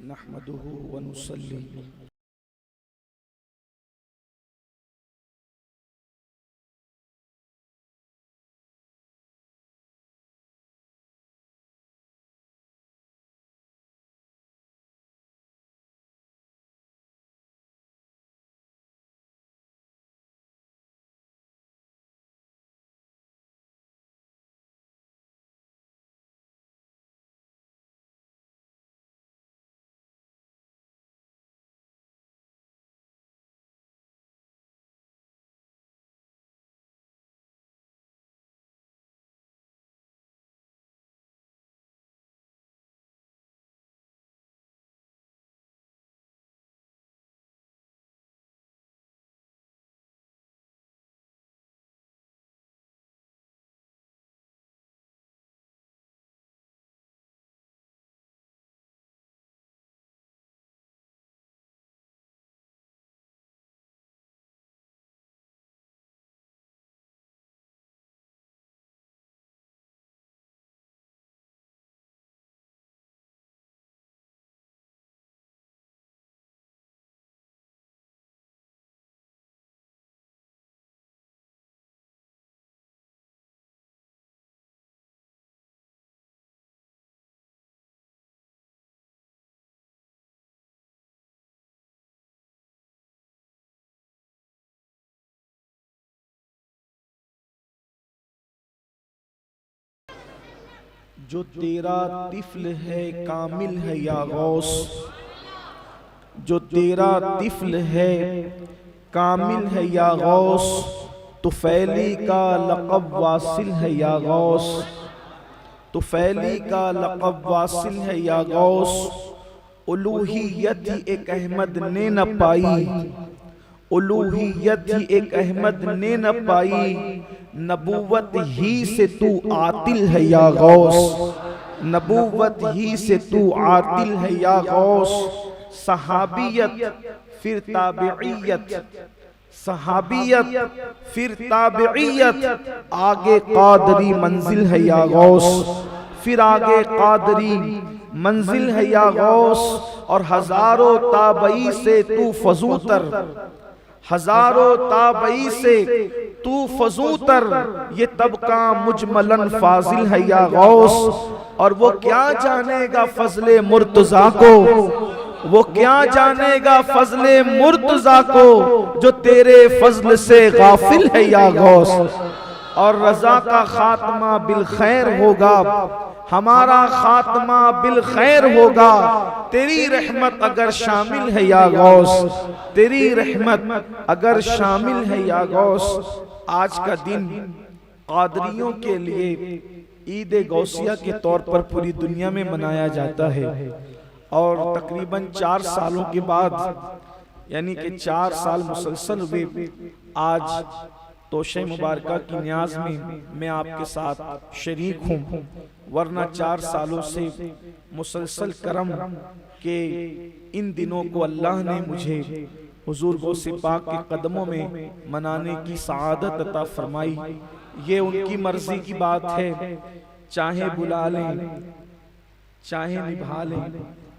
नहमदुहु व नुसल्ली जो तेरा तिफ्ल है कामिल है या गौस, जो तेरा तिफ्ल है कामिल है या गौस, तो फैली का लक़ब वासिल है या गौस, तो फैली का लक़ब वासिल है या गौस। उलूहियत ही एक अहमद ने न पाई, उलूहियत ही एक अहमद ने न पाई, नबूवत ही से तू आतिल है या गौस, नबूवत ही से तू आतिल है या गौस। सहाबियत फिर ताबियत, सहाबियत फिर ताबियत, आगे कादरी मंजिल है या गौस, फिर आगे कादरी मंजिल है या गौस। और हजारों ताबई से तू फजूतर, हजारों ताबई से तू फजूतर, ये तबका मुजमलन फाजिल है या गौस। और वो क्या जानेगा फजले मुर्तजा को, वो क्या जानेगा फजले मुर्तजा को, जो तेरे फजल से गाफिल है या गौस। और रजा का खात्मा बिल खैर होगा, हमारा खात्मा बिल खैर होगा, तेरी रहमत अगर शामिल है या गौस, तेरी रहमत अगर शामिल है या गौस। आज का दिन कादरियों के लिए ईद गौसिया के तौर पर पूरी दुनिया में मनाया जाता है। और तकरीबन 4 सालों के बाद, यानी कि 4 साल मुसलसल हुए, आज तोशे मुबारका की न्याज में मैं आपके साथ शरीक हूँ। वरना 4 सालों से मुसलसल करम के इन दिनों को अल्लाह ने मुझे हुजूर गौसे पाक के कदमों में मनाने की सआदत अता फरमाई। ये उनकी मर्जी की बात है, चाहे बुला लें चाहे निभा लें,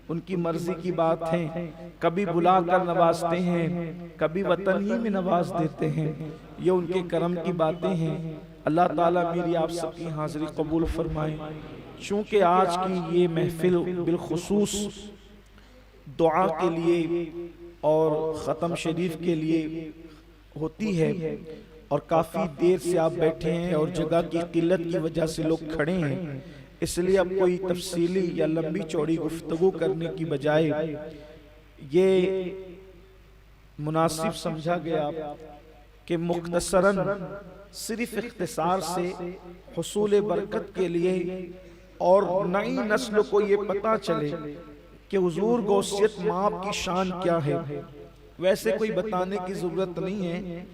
उनकी मर्जी की बात है। कभी बुलाकर नवाजते हैं, कभी वतन ही में नवाज देते हैं। ये उनके करम की बातें हैं। अल्लाह ताला मेरी आप सबकी हाजिरी कबूल फरमाए। चूँकि आज की ये महफिल बिलखुसूस दुआ के लिए और ख़त्म शरीफ के लिए होती है, और काफ़ी देर से आप बैठे हैं और जगह की किल्लत की वजह से लोग खड़े हैं, इसलिए अब कोई तफसीली या लंबी चौड़ी गुफ्तगू करने की बजाय ये मुनासिब समझा गया कि मुख्तसरन सिर्फ इख्तिसार से हुसूल बरकत के लिए और नई नस्ल को ये पता चले कि हुजूर गौसियत माप की शान क्या है। वैसे कोई बताने की जरूरत नहीं है,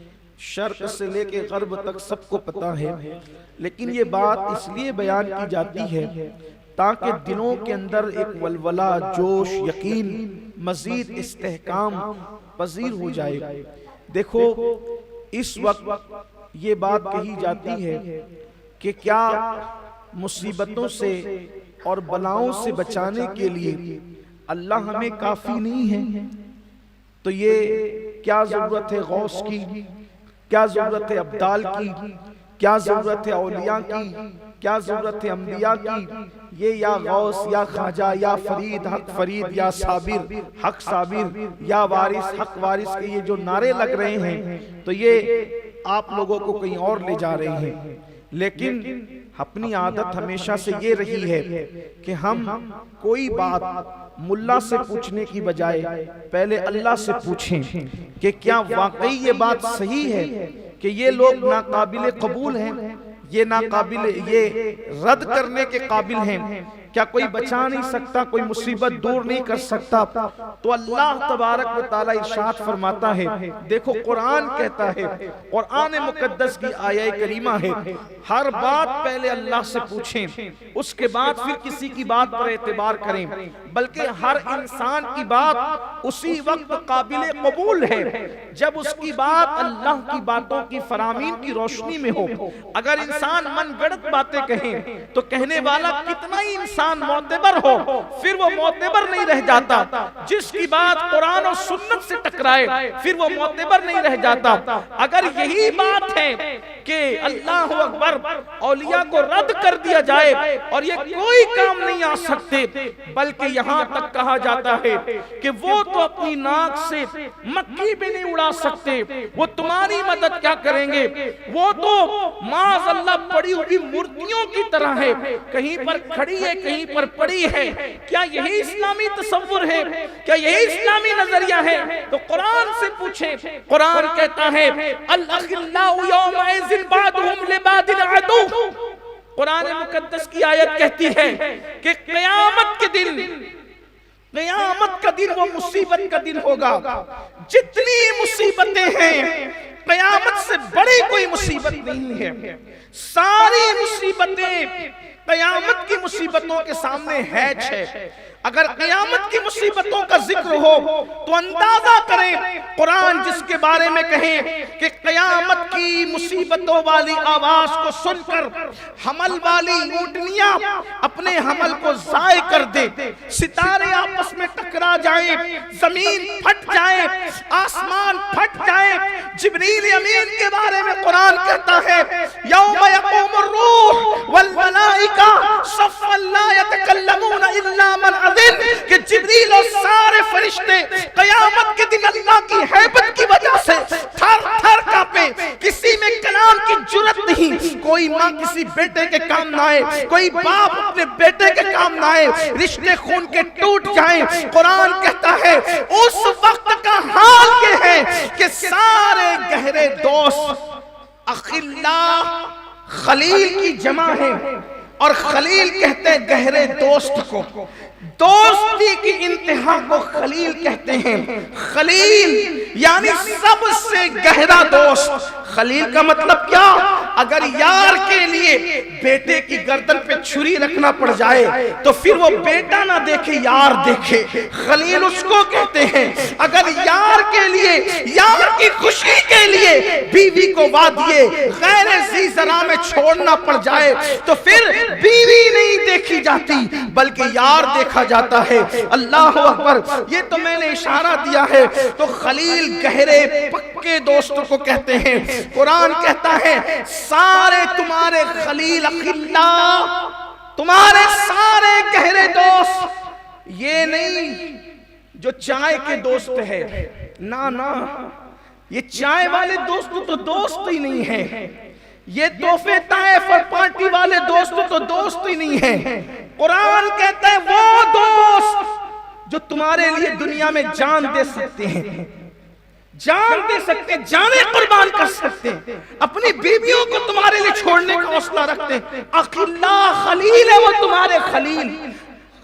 शर्क से लेके गर्ब तक सबको पता है। लेकिन ये बात इसलिए बयान की जाती है ताकि दिलों के अंदर एक वलवला, जोश, यकीन, मजीद इस्तेहकाम पजीर हो जाए। देखो, इस वक्त ये बात कही जाती है कि क्या मुसीबतों से और बलाओं से बचाने के लिए अल्लाह हमें काफी नहीं है, तो ये क्या जरूरत है गौस की, क्या जरूरत है अब्दाल की, क्या जरूरत है औलिया की, क्या जरूरत है अंबिया की। ये या गौस या ख्वाजा या फरीद हक फरीद या साबिर हक साबिर या वारिस हक वारिस के ये जो नारे लग रहे हैं, तो ये आप लोगों को कहीं और ले जा रहे हैं। लेकिन अपनी आदत हमेशा से ये रही है कि हम कोई बात मुल्ला से पूछने की बजाय पहले अल्लाह से पूछें कि क्या वाकई ये बात सही है कि ये लोग नाकाबिले कबूल हैं, ये नाकाबिले, ये रद्द करने के काबिल हैं, क्या कोई बचा नहीं सकता, कोई मुसीबत दूर नहीं कर सकता। तो अल्लाह तबारक व तआला इरशाद फरमाता है, देखो कुरान कहता है, कुरान मुकद्दस की आयत करीमा है, हर बात पहले अल्लाह से पूछें, उसके बाद फिर किसी की बात पर एतबार करें, बल्कि हर इंसान की बात उसी वक्त काबिल कबूल है जब उसकी बात अल्लाह की बातों की फरामीन की रोशनी में हो। अगर इंसान मनगढ़ंत बातें कहे तो कहने वाला कितना ही इंसान मोतबर हो, फिर वो मोतबर नहीं रह जाता। जिसकी बात कुरान और सुन्नत से टकराए फिर वो मोतबर नहीं रह जाता। अगर यही बात है कि अल्लाह अकबर औलिया को रद्द कर दिया जाए और ये कोई काम नहीं आ सकते, बल्कि यहाँ तक कहा जाता है कि वो तो अपनी नाक से मक्खी भी नहीं उड़ा सकते, वो तुम्हारी मदद क्या करेंगे, वो तो माज़अल्लाह पड़ी हुई मूर्तियों की तरह है, कहीं पर खड़ी है कहीं पर पड़ी है। क्या यही इस्लामी तसव्वुर है, क्या यही इस्लामी नजरिया है? तो कुरान से पूछे। कुरान कहता है अल-अखिल्लाउ यौमइज़िन बादुहुम लिबादिन अदू। कुरान मुकद्दस की आयत कहती है कि क़यामत के दिन, क़यामत का दिन वो मुसीबत का दिन होगा। जितनी मुसीबतें हैं क़यामत से बड़ी कोई मुसीबत नहीं है। सारी मुसीबतें क़यामत की मुसीबतों के सामने हैच है। अगर क़यामत की मुसीबतों का जिक्र हो तो अंदाजा करें, कुरान जिसके बारे में कहे कि क़यामत की मुसीबतों वाली आवाज को सुनकर हमल वाली ऊँटनियां अपने हमल को ज़ाय कर दे, सितारे आपस में टकरा जाए, जमीन फट जाए, आसमान फट जाए। जिब्रील अमीन के बारे में कुरान कहता है यौम यक़ूमुर रूह वल मलाइका सफ़्फ़न ला यतकल्लमून इल्ला मन कि जिब्रील और सारे फरिश्ते क़यामत के दिन अल्लाह की हैबत की वजह से थर थर कांपे, किसी में कलाम की जुर्रत नहीं। कोई माँ किसी बेटे के काम ना आए, कोई बाप अपने बेटे के काम ना आए, रिश्ते खून के टूट जाएं। कुरान कहता है उस वक्त का हाल ये है कि सारे गहरे दोस्त अखिल्ला खलील की जमा है, और खलील कहते हैं गहरे दोस्त को, दोस्ती की इंतहा को खलील कहते हैं। खलील यानी सबसे गहरा दोस्त। खलील का मतलब क्या? अगर यार के लिए बेटे की गर्दन पे छुरी रखना पड़ जाए तो फिर वो बेटा ना देखे यार देखे, खलील उसको कहते हैं। अगर यार के लिए, यार की खुशी के लिए बीवी को वादिए गैर ज़ी ज़रा में छोड़ना पड़ जाए तो फिर बीवी नहीं देखी जाती बल्कि यार देखा जाता है। अल्लाह अकबर। ये तो मैंने इशारा दिया है। तो खलील गहरे पक्के दोस्तों को कहते हैं। कुरान कहता है सारे तुम्हारे खलील अखिल्ला, तुम्हारे सारे गहरे दोस्त ये नहीं जो चाय के दोस्त है, ना ना, ये चाय वाले दोस्त तो दोस्त ही नहीं है, ये तोहफे ताइफ और पार्टी वाले दोस्त तो दोस्त ही नहीं है। कुरान कहता है वो दोस्त जो तुम्हारे लिए दुनिया में जान दे सकते हैं, जान दे सकते, जाने कुर्बान कर सकते, अपनी बीवियों को तुम्हारे लिए छोड़ने का हौसला रखते। अखिल्ला खलील है वो तुम्हारे खलील,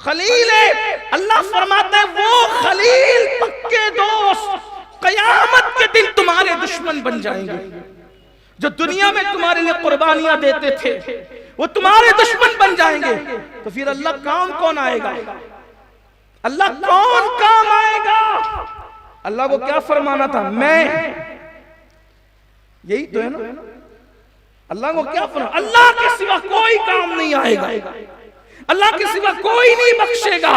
खलील है। अल्लाह फरमाता है वो खलील पक्के दोस्त क़यामत के दिन तुम्हारे दुश्मन बन जाएंगे। जो दुनिया में तुम्हारे लिए कुर्बानियां देते थे वो तुम्हारे दुश्मन बन जाएंगे। तो फिर अल्लाह काम कौन आएगा? अल्लाह कौन काम आएगा? अल्लाह को क्या फरमाना था? मैं, यही तो है ना। अल्लाह को क्या फरमाना? अल्लाह के सिवा कोई काम नहीं आएगा, अल्लाह के सिवा कोई नहीं बख्शेगा,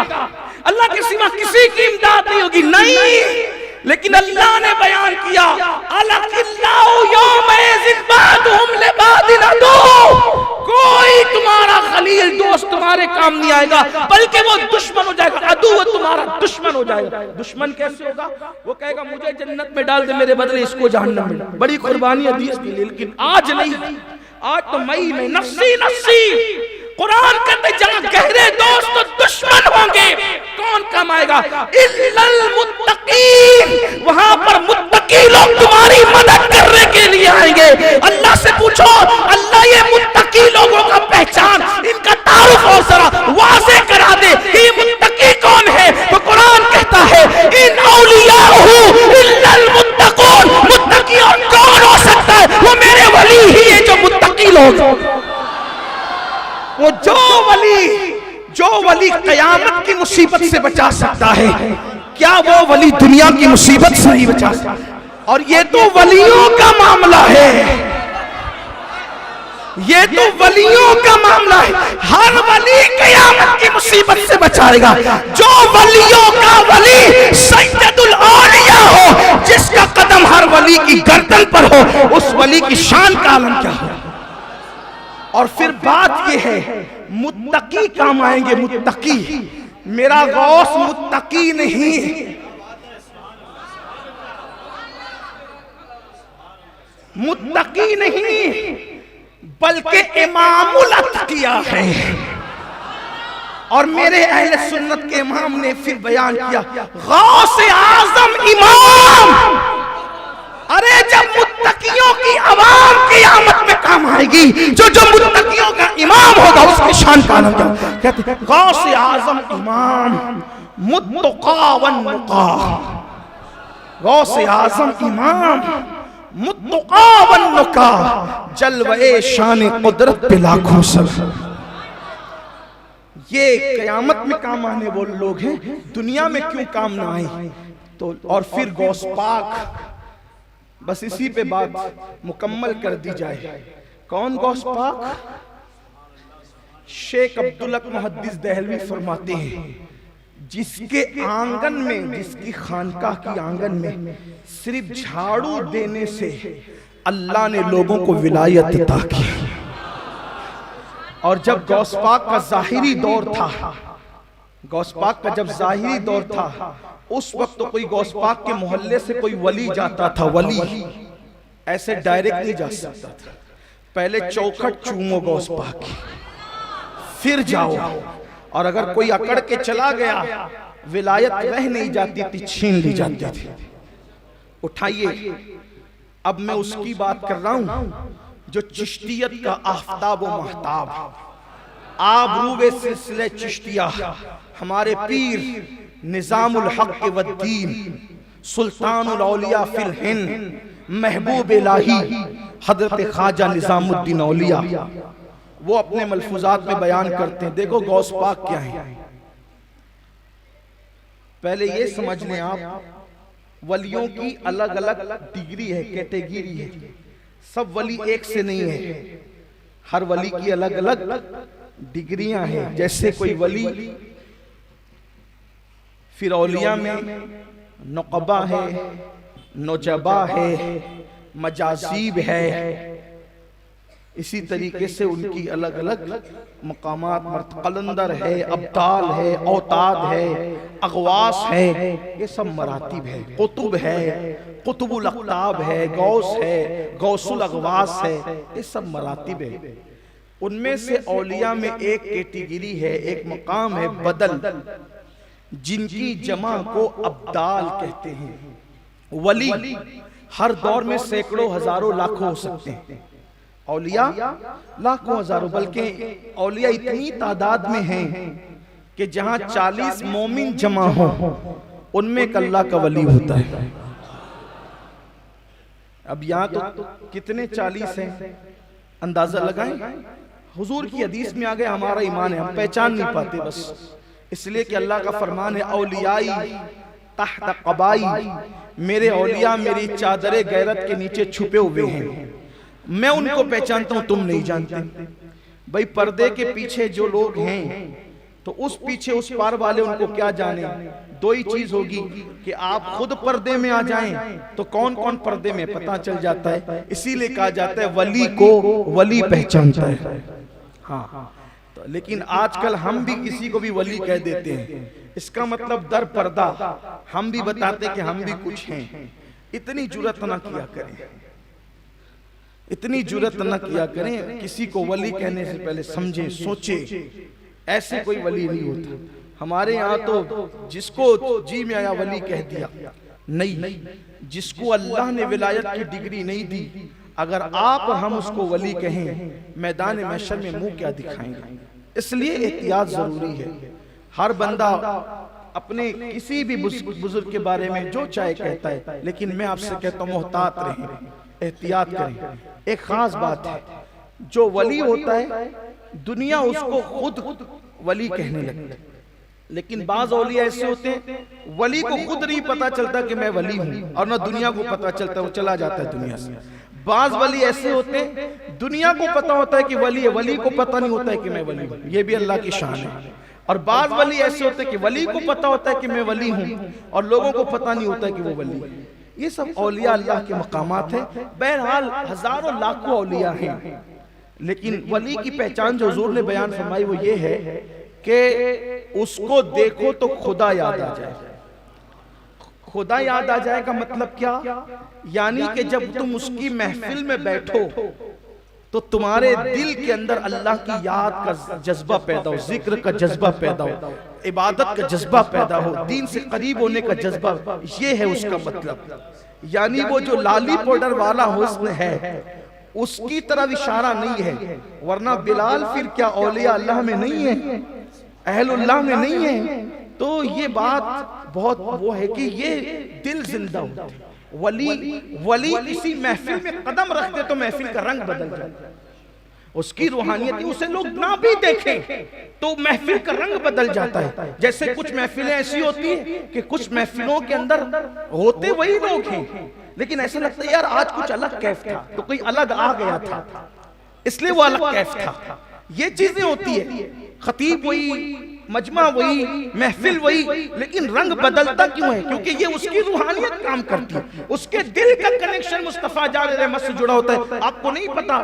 अल्लाह के सिवा किसी की इमदाद नहीं होगी, नहीं। लेकिन अल्लाह ने बयान किया कोई तुम्हारा खलील दोस्त तुम्हारे काम नहीं आएगा, बल्कि वो दुश्मन हो जाएगा, अदू वो तुम्हारा दुश्मन हो जाएगा। दुश्मन कैसे होगा? वो कहेगा मुझे जन्नत में डाल दे, मेरे बदले इसको जहन्नम में डाल। बड़ी कुर्बानी हदीस की, लेकिन आज नहीं। आज तो मई में नफ्सी नफ्सी। कुरान कहते जहां गहरे दोस्त तो दुश्मन होंगे, कौन काम आएगा? इल्लल मुत्तकीन, वहां पर मुत्तकी लोग तुम्हारी मदद करने के लिए आएंगे। अल्लाह से पूछो, अल्लाह ये मुत्तकी लोगों का पहचान, इनका तारुफ और जरा वाज़े करा दे कि ये मुत्तकी कौन है। तो कुरान कहता है इन औलियाहु इल्लल मुत्तकून, मुत्तकी और कौन हो सकता है? वो मेरे वली ही है जो मुत्तकी लोग। वो जो वली कयामत की मुसीबत से बचा सकता है, क्या वो वली दुनिया की मुसीबत से नहीं बचा सकता? और ये तो वलियों का मामला है, ये तो वलियों का मामला है। हर वली कयामत की मुसीबत से बचाएगा। जो वलियों का वली सैयदुल औलिया हो, जिसका कदम हर वली की गर्दन पर हो, उस वली की शान का आलम क्या हो। और फिर बात यह है, मुत्तकी काम आएंगे। मुत्तकी, मेरा गौस मुत्तकी नहीं, मुत्तकी नहीं बल्कि इमामुल अत्किया है। और मेरे अहले सुन्नत के इमाम ने फिर बयान किया, गौस आजम इमाम। अरे जब मुत्तकियों की आवाम क़यामत में काम आएगी, जो मुत्तकियों का इमाम होगा उसकी शान का आलम क्या? कहते हैं गौस आजम इमाम मुत्तका वन मुका। गौस आजम इमाम मुत्तका वन मुका, जलवे शान कुदरत पे लाखों सब। ये क़यामत में काम आने वो लोग हैं, दुनिया में क्यों काम ना आए? तो और फिर गौस पाक, बस इसी पे बात मुकम्मल कर दी जाए। कौन गौस पाक? शेख अब्दुल हक मुहद्दिस देहलवी फरमाते हैं, जिसके आंगन में, जिसकी खानकाह की आंगन में सिर्फ झाड़ू देने से अल्लाह ने लोगों को विलायत अता की। और जब गौस पाक का जाहिरी दौर था, गौस पाक का जब जाहिरी दौर था, उस वक्त तो कोई गौस पाक के मोहल्ले से कोई वली जाता था, वली ऐसे डायरेक्ट नहीं जा सकता था। पहले चौखट चूमो गौस पाक की, फिर जाओ। और अगर कोई अकड़ के चला गया, विलायत रह नहीं जाती थी, छीन ली जाती थी। उठाइए, अब मैं उसकी बात कर रहा हूं जो चिश्तियत का आफ्ताब व महताब, आबरूबे सिलसिले चिश्तिया, हमारे पीर निजामुल हक वद्दीन सुल्तानुल औलिया फिल हिंद महबूब इलाही हजरत ख्वाजा निजामुद्दीन औलिया, वो अपने मलफूजात में बयान करते हैं। देखो गौस पाक क्या है। पहले ये समझ लें आप, वलियों की अलग अलग डिग्री है, कैटेगरी है। सब वली एक से नहीं है, हर वली की अलग अलग डिग्रियां हैं। जैसे कोई वली, फिर औलिया में नुक़बा है, नौजबा है, मजाजीब है। इसी तरीके से उनकी अलग अलग मकामात, कलंदर है, अब्दाल है, औताद है, अगवास है, ये सब मरातिब है। कुतुब है, कुतुबुल अक़ताब है, गौस है, गौसुल अगवास है, ये सब मरातिब है। उनमें से औलिया में एक कैटेगरी है, एक मकाम है बदल, जिनकी जमा को अब्दाल कहते हैं। वली हर दौर में सैकड़ों, हजारों, लाखों हो सकते हैं। औलिया लाखों, हजारों, बल्कि औलिया इतनी तादाद में हैं कि जहां 40 मोमिन जमा हो, उनमें एक अल्लाह का वली होता है। अब यहाँ तो कितने 40 हैं, अंदाजा लगाएं। हुजूर की हदीस में आ गए, हमारा ईमान है, हम पहचान नहीं पाते बस इसलिए कि अल्लाह का फरमान है, औलियाई तहत क़बाई, मेरे औलिया मेरी चादरे गैरत के नीचे छुपे हुए हैं, मैं उनको पहचानता हूं, तुम नहीं जानते। भाई पर्दे के पीछे जो लोग हैं, तो उस पीछे उस पार वाले उनको क्या जाने। दो ही चीज होगी कि आप खुद पर्दे में आ जाएं तो कौन कौन पर्दे में पता चल जाता है। इसीलिए कहा जाता है वली को वली पहचानता है। हाँ, तो लेकिन आजकल हम भी किसी को भी वली कह देते हैं। इसका मतलब दर पर्दा हम भी बताते कि हम भी कुछ हैं। इतनी जुर्रत ना किया करें, इतनी जुर्रत न किया करें। किसी को वली कहने से पहले समझे सोचे, ऐसे कोई वली नहीं होता। हमारे यहाँ तो जिसको जी में आया वली कह दिया। नहीं, जिसको अल्लाह ने विलायत की डिग्री नहीं दी, अगर आप हम उसको वली कहें, मैदान महशर में मुंह क्या दिखाएंगे। इसलिए एहतियात जरूरी है। हर बंदा अपने किसी भी बुजुर्ग के बारे में जो चाहे कहता है, लेकिन मैं आपसे कहता हूँ मोहतात रहें, एहतियात करें। एक खास बात है, जो वली होता है दुनिया उसको खुद वली कहने लगती है, लेकिन बाज औलिया ऐसे होते हैं वली को खुद नहीं पता चलता कि मैं वली हूं, और ना दुनिया को पता चलता, वो चला जाता है दुनिया से। बाज वली ऐसे होते हैं दुनिया को पता होता है कि वली है, वली को पता नहीं होता है कि मैं वली हूं। ये भी अल्लाह की शान है। और बाज वली ऐसे होते हैं कि वली को पता होता है कि मैं वली हूं, और लोगों को पता नहीं होता है कि वो वली है। ये सब औलिया अल्लाह के मकामात हैं। बहरहाल हजारों लाखों औलिया हैं, लेकिन वली की पहचान जो हुजूर ने बयान फरमाई वो ये है कि उसको देखो तो खुदा याद आ जाए। खुदा याद आ जाए का मतलब क्या? यानी कि जब तुम उसकी महफिल में बैठो तो तुम्हारे दिल के अंदर अल्लाह की याद का जज्बा पैदा हो, जिक्र का जज्बा पैदा हो, इबादत का जज्बा पैदा हो, दीन से करीब होने का जज्बा। ये है उसका मतलब। यानी वो जो लाली पाउडर वाला हुस्न है उसकी तरफ इशारा नहीं है, वरना बिलाल फिर क्या औलिया अल्लाह में नहीं है, अहलुल्लाह में नहीं है। तो ये बात बहुत वो है कि ये दिल जिंदा होता है। वली किसी महफिल में कदम रखते तो महफिल का रंग बदल जाता है। उसकी रूहानियत, उसे लोग ना भी देखें तो महफिल का रंग बदल जाता है। जैसे कुछ महफिलें ऐसी होती है कि कुछ महफिलों के अंदर होते वही लोग हैं, लेकिन ऐसा लगता है यार आज कुछ अलग कैफ था, तो कोई अलग आ गया था इसलिए वो अलग कैफ था। ये चीजें होती है। खतीब वही, मजमा वही, महफिल वही, लेकिन रंग बदलता क्यों है? क्योंकि ये उसकी रूहानियत काम करती है। उसके दिल का कनेक्शन मुस्तफा जाले रहमत से जुड़ा होता है। आपको नहीं पता,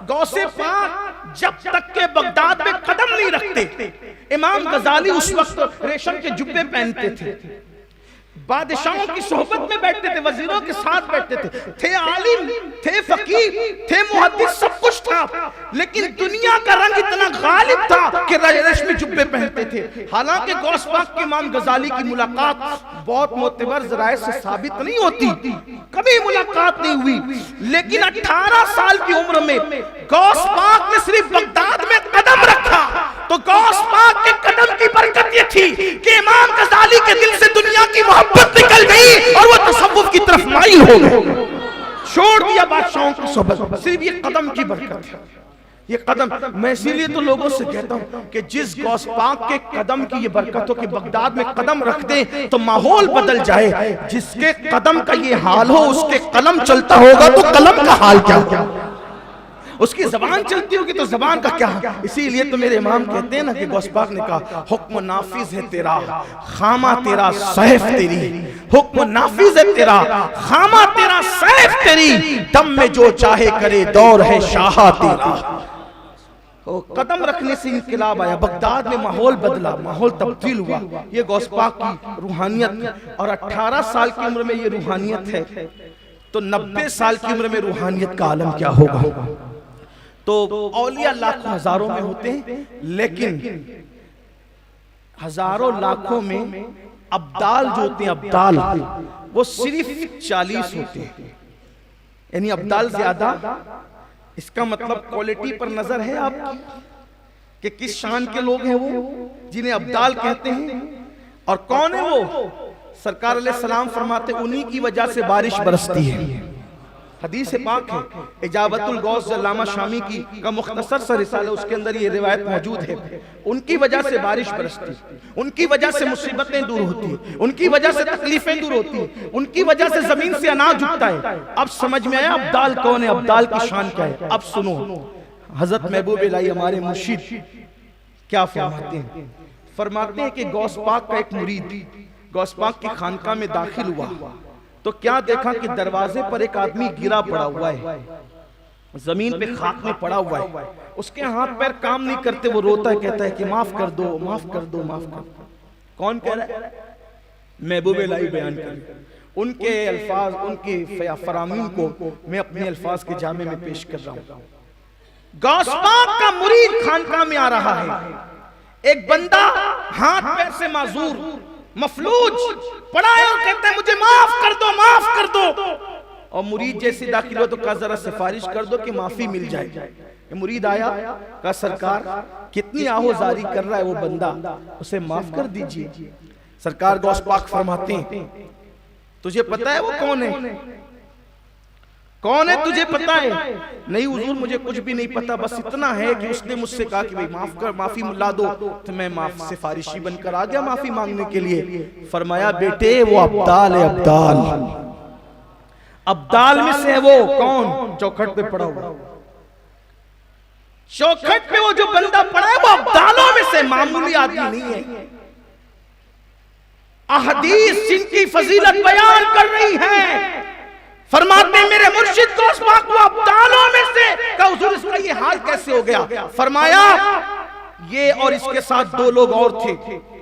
गौसे पाक जब तक के बगदाद में कदम नहीं रखते, इमाम गजाली उस वक्त रेशम के जुब्बे पहनते थे, बादशाहों की सोहबत में बैठते थे, वजीरों के साथ बैठते थे आलिम, थे फकीर, थे मुहद्दिस, सब कुछ था, लेकिन दुनिया का रंग इतना गालिब था कि रेशमी जुब्बे पहनते थे। हालांकि गौस पाक के इमाम गजाली की मुलाकात बहुत मोतबर ज़राए से साबित नहीं होती, कभी मुलाकात नहीं हुई, लेकिन 18 साल की उम्र में गौस पाक ने सिर्फ बगदाद में कदम रखा तो गौस पाक के कदम की बरकत ये थी कि इमाम गजाली के दिल से दुनिया की मोहब्बत निकल गई और वो तसव्वुफ की तरफ माइल हो गए, छोड़ दिया बादशाहों की सोहबत। सिर्फ ये कदम की बरकत है, ये कदम। मैं इसीलिए तो लोगों से कहता हूं कि जिस गौस पाक के कदम की ये बरकत हो कि बगदाद में कदम रख दे तो माहौल बदल जाए। जिसके कदम का ये हाल हो उसके कलम चलता होगा तो कलम का हाल क्या, उसकी जबान चलती होगी तो जबान का क्या। इसीलिए तो मेरे इमाम कहते हैं ना कि गौस पाक ने कहा हुक्म नाफिज है तेरा, खामा तेरा, सैफ तेरी। हुक्म नाफिज है तेरा, खामा तेरा, सैफ तेरी, दम में जो चाहे करे, दौर है शाह तेरा। कदम रखने से इंकलाब आया, बगदाद में माहौल बदला, माहौल तब्दील हुआ। ये गौस पाक की रूहानियत, और 18 साल की उम्र में ये रूहानियत है तो 90 साल की उम्र में रूहानियत का आलम क्या होगा। तो औलिया लाखों हजारों में होते हैं, लेकिन हजारों लाखों में अब्दाल जो होते हैं, अब्दाल वो सिर्फ 40 होते हैं, यानी अब्दाल ज्यादा। इसका मतलब क्वालिटी पर नजर है आपकी कि किस शान के लोग हैं वो जिन्हें अब्दाल कहते हैं। और कौन है वो? सरकार अलैहिस्सलाम फरमाते उन्हीं की वजह से बारिश बरसती है। हदीस पाक है, इजाबतुल गौस अल्लामा शामी की का मुख्तसर सा रिसाला, उसके अंदर ये रिवायत मौजूद है। उनकी वजह से बारिश बरसती, उनकी वजह से मुसीबतें दूर होती, उनकी वजह से तकलीफें दूर होती, उनकी वजह से जमीन से अनाज उगता है। अब समझ में आया अब्दाल कौन है, अब्दाल की शान क्या है। अब सुनो हजरत महबूब इलाही हमारे मुर्शिद क्या फरमाते हैं। फरमाते हैं कि गौस पाक का एक मुरीद गौस पाक की खानकाह में दाखिल हुआ तो क्या देखा कि दरवाजे पर एक आदमी गिरा पड़ा हुआ है, जमीन पे खाक में पड़ा हुआ है, उसके हाथ पैर काम नहीं करते, वो रोता है, कहता है कि माफ कर दो, माफ कर दो, माफ कर दो। कौन कह रहा है? महबूब इलाही बयान कर, उनके अल्फाज, उनके फरामीन को मैं अपने अल्फाज के जामे में पेश कर रहा हूं। गौस पाक का मुरीद खानकाह में आ रहा है, एक बंदा हाथ पैर से माजूर मफलूज पड़ा है और कहता है मुझे माफ कर दो, माफ कर दो। और मुरीद जैसे दाखिल हो तो कहा जरा सिफारिश कर दो कि माफी मिल जाए। मुरीद आया, कहा सरकार कितनी आहोजारी कर रहा है वो बंदा, उसे माफ कर दीजिए। सरकार गौस पाक फरमाते हैं तुझे पता है वो कौन है? कौन है तुझे पता है? नहीं हुजूर मुझे कुछ भी नहीं पता, बस इतना है कि उसने मुझसे कहा कि भाई माफ कर, माफी मिला दो, तो मैं माफ सिफारिशी बनकर आ गया माफी मांगने के लिए। फरमाया बेटे वो अब्दाल है, अब्दाल, अब्दाल में से है वो। कौन? चौखट पे पड़ा हुआ, चौखट पे वो जो बंदा पड़ा है वो अब्दालों में से, मामूली आदमी नहीं है। अहदीस जिनकी फजीलत बयान कर रही है, फरमाते मेरे मुर्शिद गौस पाक वो अब्दालों में से। कहा हुजूर इसका ये हाल कैसे हो गया? फरमाया ये और इसके साथ दो लोग और थे,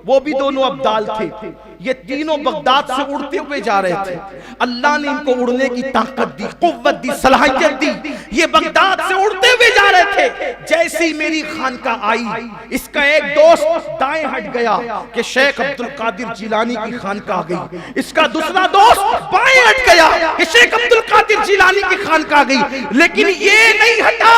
वो भी दोनों अब्दाल थे, ये तीनों बगदाद से उड़ते हुए जा रहे थे। अल्लाह ने इनको उड़ने की ताकत दी, कुव्वत दी, सलाहियत दी। ये बगदाद से उड़ते हुए जा रहे थे, जैसे ही मेरी खानकाह आई, इसका एक दोस्त दाएं हट गया कि शेख अब्दुल कादिर जिलानी की खानकाह गई, इसका दूसरा दोस्त बाएं हट गया कि शेख अब्दुल कादिर जिलानी की खानकाह गई। लेकिन ये नहीं हटा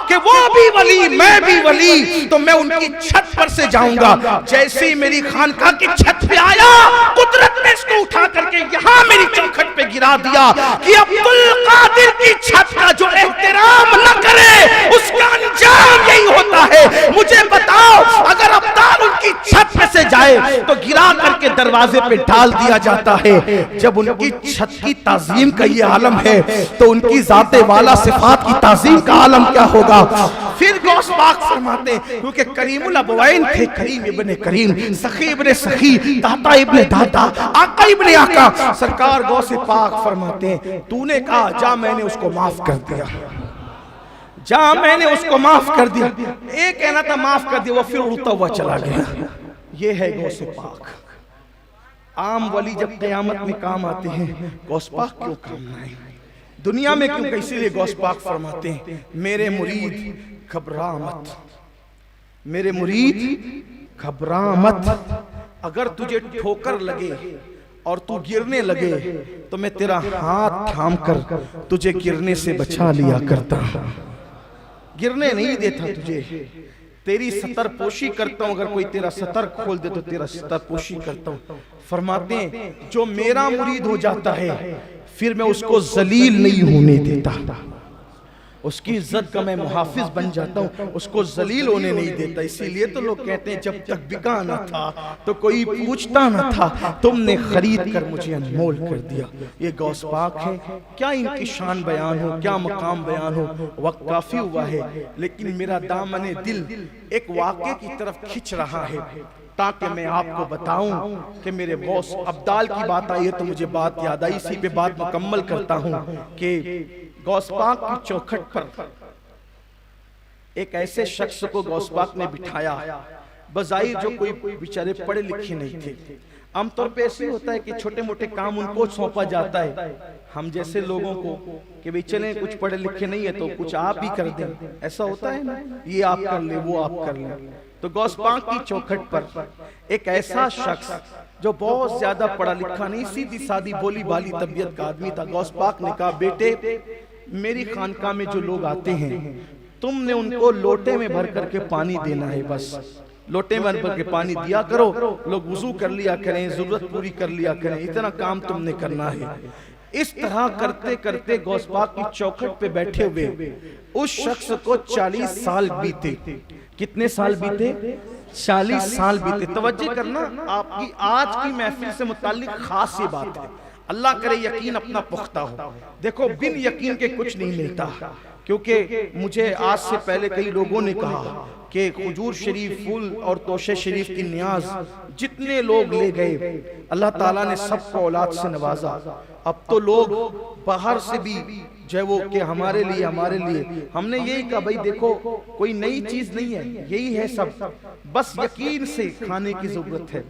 कि वो भी वली मैं भी वली, तो मैं उनकी छत पर से जाऊंगा। जैसे ही मेरी खानकाह की छत पे आया, कुदरत ने इसको उठा करके यहां मेरी चौखट पे गिरा दिया कि अब्दुल कादिर की छत का जो एहतराम न करे उसका अंजाम यही होता है। मुझे बताओ अगर अब्दाल उनकी छत पे से जाए तो गिरा करके दरवाजे पे डाल दिया जाता है। जब उनकी छत की ताजीम का ये आलम है तो उनकी जाते वाला सिफात की ताजीम का आलम क्या होगा? फिर गौस पाक फरमाते क्योंकि करीमुल अबवैन थे, करीम इब्ने करीम, सखी इब्ने सखी, दाता इब्ने दाता, आका इब्ने आका। सरकार गौस पाक फरमाते हैं तूने कहा जा मैंने उसको माफ कर दिया, जा मैंने उसको माफ कर दिया। एक कहना था माफ कर दिया, वो फिर उड़ता हुआ चला गया। ये है गौस पाक। आम वली जब क़यामत में काम आते हैं, गौस पाक क्यों काम ना आए? दुनिया में क्यों? इसीलिए गौस पाक फरमाते हैं मेरे मुरीद घबरा मत, मेरे मुरीद घबरा मत। अगर तुझे ठोकर लगे और तू गिरने लगे तो मैं तेरा हाथ थाम कर तुझे गिरने से बचा लिया करता, गिरने नहीं देता तुझे, तेरी सतर पोशी करता हूं। अगर कोई तेरा सतर खोल दे तो तेरा सतर पोशी करता हूं। फरमाते हैं जो मेरा मुरीद हो जाता है फिर मैं उसको जलील नहीं होने देता, उसकी इज्जत का मैं मुहाफिज बन जाता हूँ, उसको जलील होने नहीं देता। इसीलिए तो लोग कहते हैं जब तक बिका न था तो कोई पूछता न था, तुमने खरीद कर मुझे अनमोल कर दिया। ये गौस पाक है। क्या इनकी शान बयान हो, क्या मकाम बयान हो, वक्त काफी हुआ है, लेकिन मेरा दामने दिल एक वाक़े की तरफ खिंच रहा है ताकि मैं आपको बताऊं कि मेरे गौस अब्दाल की बात आई है तो मुझे बात याद आई। इसी पे बात मुकम्मल करता हूं कि गौस पाक की चौखट पर एक ऐसे शख्स को गौस पाक ने बिठाया, बजाहिर जो कोई बेचारे पढ़े लिखे नहीं थे। आमतौर पे ऐसे होता है कि छोटे मोटे काम उनको सौंपा जाता है, हम जैसे लोगों को कि भाई चलें कुछ पढ़े लिखे नहीं है तो कुछ आप ही कर दें, ऐसा होता है ना, ये आप कर ले वो आप कर ले। तो गौस पाक की चौखट पर एक ऐसा शख्स जो बहुत ज्यादा पढ़ा लिखा नहीं, सीधी सादी भोली भाली तबीयत का आदमी था। गौस पाक ने कहा बेटे मेरी खानकाह में जो लोग आते हैं तुमने उनको लोटे में भर करके पानी देना है, बस लोटे में भर के पानी दिया करो, लोग वुजू कर लिया करें, जरूरत पूरी कर लिया करें, इतना काम तुमने करना है। इस तरह करते करते गौस पाक की चौखट पे बैठे हुए उस शख्स को 40 साल बीते। कितने साल बीते? 40 साल बीते। तवज्जो करना, आपकी आज की महफिल से मुताल्लिक खास ये बात है, अल्लाह करे यकीन अपना पुख्ता हो। देखो बिन यकीन के कुछ नहीं मिलता, क्योंकि मुझे आज से पहले कई लोगों ने कहा कि हुजूर शरीफ फूल और तोशे शरीफ की नियाज जितने लोग ले गए अल्लाह ताला ने सबको औलाद से नवाजा। अब तो लोग बाहर से भी जो वो कि हमारे लिए हमने यही कहा भाई देखो कोई नई चीज नहीं है, यही है सब, बस यकीन से खाने की जरूरत है,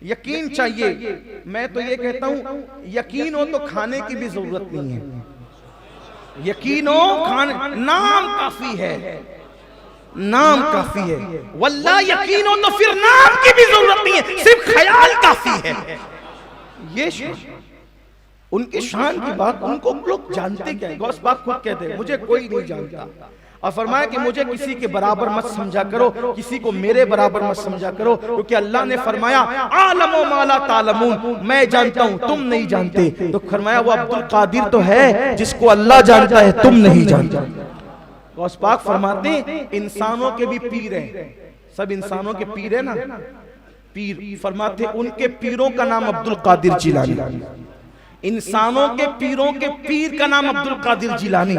यकीन चाहिए। मैं तो ये कहता हूँ यकीन हो तो खाने की भी जरूरत नहीं है, यकीन हो खाने नाम काफी है, नाम काफी है। वल्लाह यकीन हो तो फिर नाम की भी जरूरत नहीं है, सिर्फ ख्याल काफी है। ये उनकी शान की बात उनको लोग जानते क्या है। गौस पाक खुद कहते हैं मुझे कोई नहीं जानता, और फरमाया कि मुझे किसी के बराबर मत समझा करो, किसी को मेरे बराबर मत समझा करो, क्योंकि अल्लाह ने फरमाया आलमो माला तालमून, मैं जानता हूं तुम नहीं जानते। तो फरमाया वो अब्दुल कादिर तो है जिसको अल्लाह जानता है, तुम नहीं जानते। गौस पाक फरमाते इंसानों के भी पीर हैं, सब इंसानों के पीर है ना, पीर फरमाते उनके पीरों का नाम अब्दुल कादिर जिलानी, इंसानों के पीरों के पीर का नाम अब्दुल कादिर जिलानी।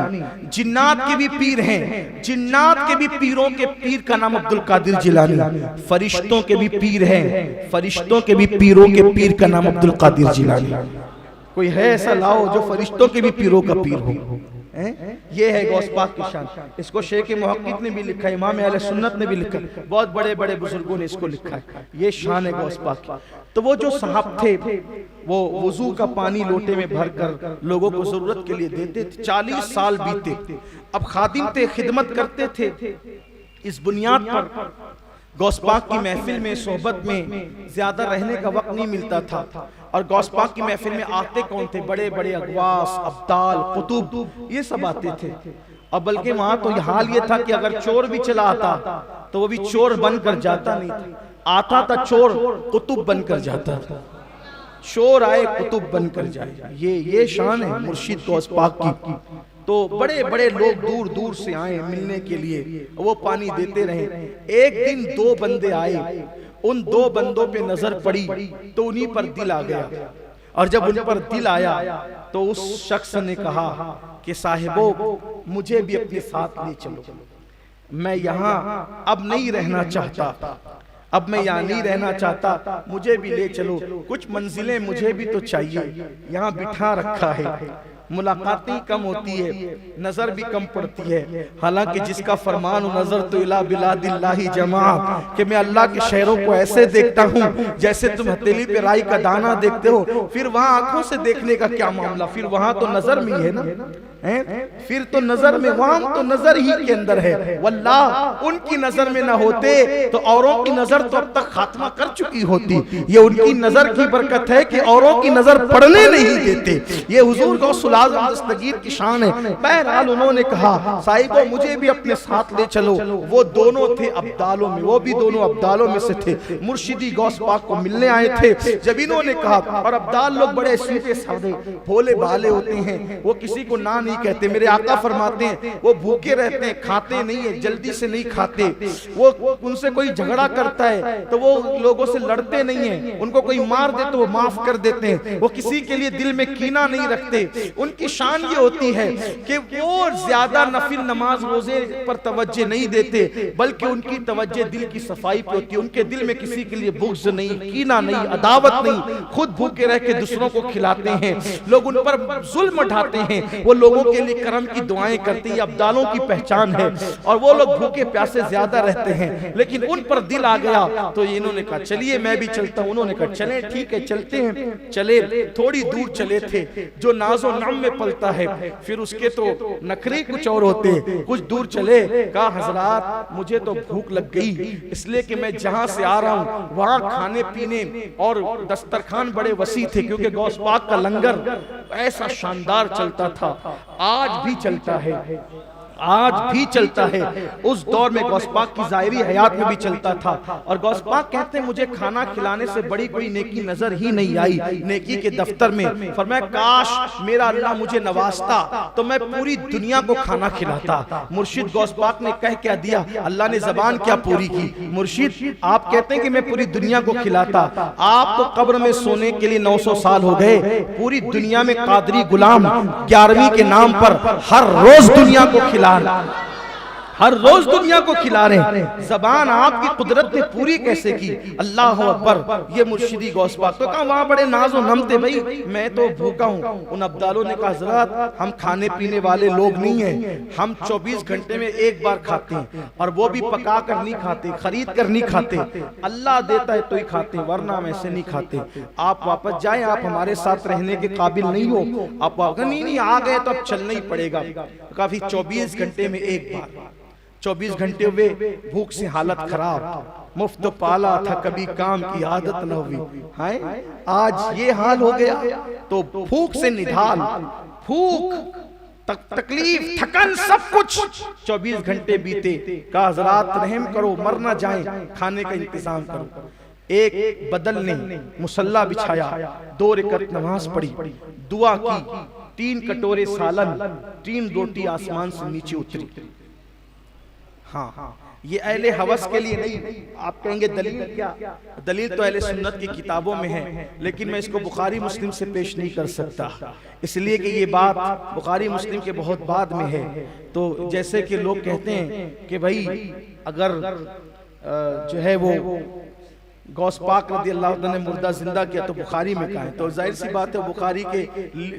जिन्नात के भी पीर हैं, जिन्नात के भी पीरों के पीर का नाम अब्दुल कादिर जिलानी। फरिश्तों के भी पीर हैं, फरिश्तों के भी पीरों के पीर का नाम अब्दुल कादिर जिलानी। कोई है ऐसा लाओ जो फरिश्तों के भी पीरों का पीर हो। ये है गौस पाक की शान। इसको शेख मुहक्किक ने भी लिखा है, इमाम अहले सुन्नत ने भी लिखा, बहुत बड़े बड़े बुजुर्गों ने इसको लिखा है। ये शान है गौस पाक की। तो वो जो साहब थे वो वुजू का पानी लोटे में भरकर लोगों को जरूरत के लिए देते थे। 40 साल बीते, अब खादिम थे, खिदमत करते थे। इस बुनियाद पर गौस पाक की महफिल में सोहबत में ज्यादा रहने का वक्त नहीं मिलता था, और गौस पाक की महफिल में आते कौन थे? बड़े बड़े अगवास, अब्दाल, कुतुब, ये सब आते थे। अब बल्कि वहां तो हाल ये था कि अगर चोर भी चला आता तो वो भी चोर बनकर जाता नहीं था, आता था चोर कुतुब बनकर जाता था। चोर आए कुतुब बनकर जाए, ये शान है मुर्शिद गौस पाक की। तो बड़े बड़े लोग दूर दूर से आए मिलने के लिए, वो पानी देते रहे। एक दिन 2 बंदे आए, उन 2 बंदों पे नजर पड़ी तो उन्हीं पर दिल आ गया, और जब उन पर दिल आया तो उस शख्स ने कहा कि साहिबो मुझे भी अपने साथ ले चलो, मैं यहाँ अब नहीं रहना चाहता, अब मैं यहाँ नहीं रहना चाहता, मुझे भी ले चलो, कुछ मंजिलें मुझे भी तो चाहिए, यहाँ बिठा रखा है। मुलाकातें कम होती है, नजर भी कम पड़ती है। हालांकि जिसका फरमान नजर तो इला बिलादिल्लाहि जमा, कि मैं अल्लाह के शहरों को ऐसे देखता हूँ जैसे तुम हथेली पे राई का दाना देखते हो। फिर वहां आंखों से देखने का क्या मामला, फिर वहां तो नजर में है ना, फिर तो नजर में, वहां तो नजर ही के अंदर है। वल्लाह उनकी नजर में ना होते तो औरों की नजर तो अब तक खात्मा कर चुकी होती। ये उनकी नजर की बरकत है कि औरों की नजर पड़ने नहीं देते। ये हुजूर गौसुल आज़म दस्तगीर की शान है। बहरहाल उन्होंने कहा साहिबो मुझे भी अपने साथ ले चलो। वो दोनों थे अब्दालों में, वो भी दोनों अब्दालों में से थे। मुर्शिदी गौस पाक को मिलने आए थे। जब इन्होंने कहा, और अब्दाल लोग बड़े सीधे साधे भोले भाले होते हैं, वो किसी को ना नहीं कहते। मेरे आका फरमाते हैं वो भूखे रहते हैं, खाते नहीं है, जल्दी से नहीं खाते। वो उनसे कोई झगड़ा करता है तो वो लोगों से लड़ते नहीं है, उनको कोई मार दे तो वो माफ कर देते हैं। वो किसी के लिए दिल में कीना नहीं रखते। उनकी शान ये होती है कि वो ज्यादा नफिल नमाज रोजे पर तवज्जो नहीं देते, बल्कि उनकी तवज्जो दिल की सफाई पे होती है। उनके दिल में किसी के लिए बुग़्ज़ नहीं, कीना नहीं, अदावत नहीं। खुद भूखे रह के दूसरों को खिलाते हैं। लोग उन पर जुल्म ढाते हैं, वो लोगों के लिए करम की दुआएं करते हैं। अब्दालों की पहचान है। और वो लोग भूखे प्यासे ज्यादा रहते हैं, लेकिन उन पर दिल आ गया तो इन्होंने कहा चलिए मैं भी चलता हूं। उन्होंने कहा चले ठीक है चलते हैं। चले, थोड़ी दूर चले थे। जो नाजो नाम में पलता है फिर उसके तो नखरे कुछ और होते हैं। कुछ दूर चले, कहा हजरात मुझे तो भूख लग गई, इसलिए कि मैं जहां से आ रहा हूं वहां खाने पीने और दस्तरखान बड़े वसी थे, क्योंकि गौस पाक का लंगर ऐसा शानदार चलता था, आज भी चलता है, आज भी चलता है। उस दौर में गौस पाक की ज़ाहिरी हयात में भी चलता था। और गौस पाक कहते हैं मुझे खाना खिलाने से बड़ी कोई नेकी नजर ही नहीं आई नेकी के दफ्तर में। फरमाया काश मेरा अल्लाह मुझे नवाजता तो मैं पूरी दुनिया को खाना खिलाता। मुर्शिद गौस पाक ने कह क्या दिया, अल्लाह ने जबान क्या पूरी की। मुर्शिद आप कहते हैं कि मैं पूरी दुनिया को खिलाता, आप तो कब्र में सोने के लिए 900 साल हो गए। पूरी दुनिया में कादरी गुलाम 11वीं के नाम पर हर रोज दुनिया को खिला खिला रहे हैं, हर रोज दुनिया को खिला रहे हैं। जबान आपकी कुदरत ने पूरी कैसे की, अल्लाह अकबर। ये मुर्शिदी गौस पाक तो कहा वहां बड़े नाजो नम थे, भाई मैं तो भूखा हूँ। उन अब्दालों ने कहा हज़रत हम खाने पीने वाले लोग नहीं हैं, हम 24 घंटे में एक बार खाते हैं, और वो भी पका कर नहीं खाते, खरीद कर नहीं खाते, अल्लाह देता है तो ही खाते, वरना हम ऐसे नहीं खाते। आप वापस जाएं, आप हमारे साथ रहने के काबिल नहीं हो। आप नहीं आ गए तो अब चलना ही पड़ेगा। काफी 24 घंटे में एक बार, 24 घंटे हुए, भूख से हालत खराब, मुफ्त पाला था कभी काम की आदत न हुई, हाय आज ये हाल हो गया। तो भूख से निढाल, भूख तकलीफ थकन सब कुछ, 24 घंटे बीते। कहा हज़रात रहम करो, मर ना जाए, खाने का इंतजाम करो। एक बदल ने मुसल्ला बिछाया, 2 रकात नमाज पढ़ी, दुआ की, 3 कटोरे सालन, 3 रोटी आसमान से नीचे उतरी। हाँ, ये अहले हवस के लिए नहीं। आप कहेंगे दलील क्या? दलील तो अहले सुन्नत की किताबों में है, लेकिन मैं इसको बुखारी मुस्लिम से पेश नहीं कर सकता, इसलिए कि ये बात बुखारी मुस्लिम के बहुत बाद में है। तो जैसे कि लोग कहते हैं कि भाई अगर जो है वो गौस पाक रज़ी अल्लाह अन्हु ने मुर्दा जिंदा किया तो बुखारी में कहा है, तो जाहिर सी बात है बुखारी के